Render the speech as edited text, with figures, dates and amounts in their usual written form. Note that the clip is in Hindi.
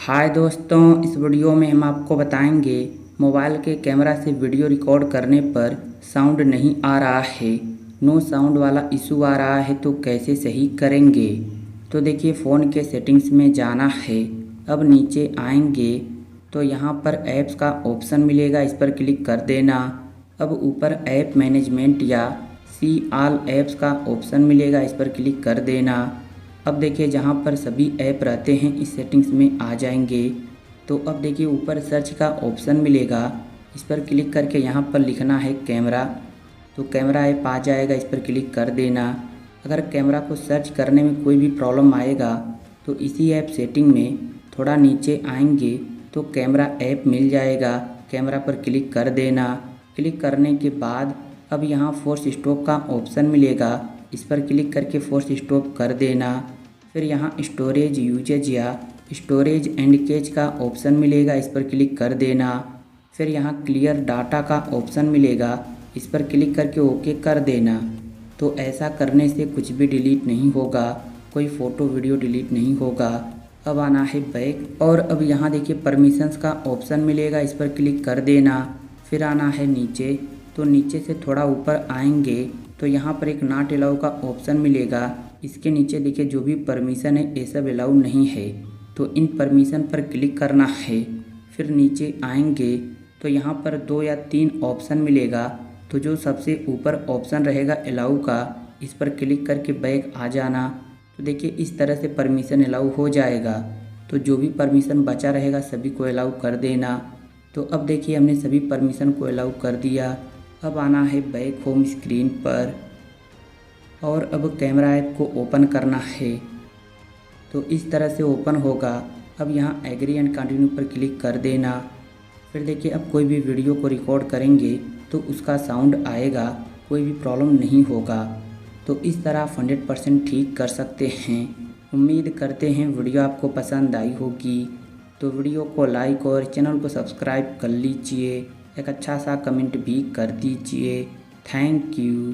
हाय दोस्तों, इस वीडियो में हम आपको बताएंगे मोबाइल के कैमरा से वीडियो रिकॉर्ड करने पर साउंड नहीं आ रहा है, नो साउंड वाला इशू आ रहा है तो कैसे सही करेंगे। तो देखिए, फ़ोन के सेटिंग्स में जाना है। अब नीचे आएंगे तो यहाँ पर ऐप्स का ऑप्शन मिलेगा, इस पर क्लिक कर देना। अब ऊपर ऐप मैनेजमेंट या सी ऑल ऐप्स का ऑप्शन मिलेगा, इस पर क्लिक कर देना। अब देखिए, जहाँ पर सभी ऐप रहते हैं इस सेटिंग्स में आ जाएंगे। तो अब देखिए, ऊपर सर्च का ऑप्शन मिलेगा, इस पर क्लिक करके यहाँ पर लिखना है कैमरा, तो कैमरा ऐप आ जाएगा, इस पर क्लिक कर देना। अगर कैमरा को सर्च करने में कोई भी प्रॉब्लम आएगा तो इसी ऐप सेटिंग में थोड़ा नीचे आएंगे तो कैमरा ऐप मिल जाएगा, कैमरा पर क्लिक कर देना। क्लिक करने के बाद अब यहाँ फोर्स स्टॉप का ऑप्शन मिलेगा, इस पर क्लिक करके फोर्स स्टॉप कर देना। फिर यहाँ स्टोरेज यूजेज या स्टोरेज एंड कैच का ऑप्शन मिलेगा, इस पर क्लिक कर देना। फिर यहाँ क्लियर डाटा का ऑप्शन मिलेगा, इस पर क्लिक करके ओके कर देना। तो ऐसा करने से कुछ भी डिलीट नहीं होगा, कोई फ़ोटो वीडियो डिलीट नहीं होगा। अब आना है बैक और अब यहाँ देखिए परमिशंस का ऑप्शन मिलेगा, इस पर क्लिक कर देना। फिर आना है नीचे, तो नीचे से थोड़ा ऊपर आएंगे तो यहाँ पर एक नॉट अलाउ का ऑप्शन मिलेगा। इसके नीचे देखिए जो भी परमिशन है ये सब अलाउ नहीं है, तो इन परमिशन पर क्लिक करना है। फिर नीचे आएंगे तो यहाँ पर 2 या 3 ऑप्शन मिलेगा, तो जो सबसे ऊपर ऑप्शन रहेगा अलाउ का, इस पर क्लिक करके बैक आ जाना। तो देखिए इस तरह से परमिशन अलाउ हो जाएगा। तो जो भी परमिशन बचा रहेगा सभी को अलाउ कर देना। तो अब देखिए हमने सभी परमिशन को अलाउ कर दिया। अब आना है बैक होम स्क्रीन पर और अब कैमरा ऐप को ओपन करना है, तो इस तरह से ओपन होगा। अब यहाँ एग्री एंड कंटिन्यू पर क्लिक कर देना। फिर देखिए अब कोई भी वीडियो को रिकॉर्ड करेंगे तो उसका साउंड आएगा, कोई भी प्रॉब्लम नहीं होगा। तो इस तरह आप 100% ठीक कर सकते हैं। उम्मीद करते हैं वीडियो आपको पसंद आई होगी। तो वीडियो को लाइक और चैनल को सब्सक्राइब कर लीजिए, एक अच्छा सा कमेंट भी कर दीजिए। Thank you.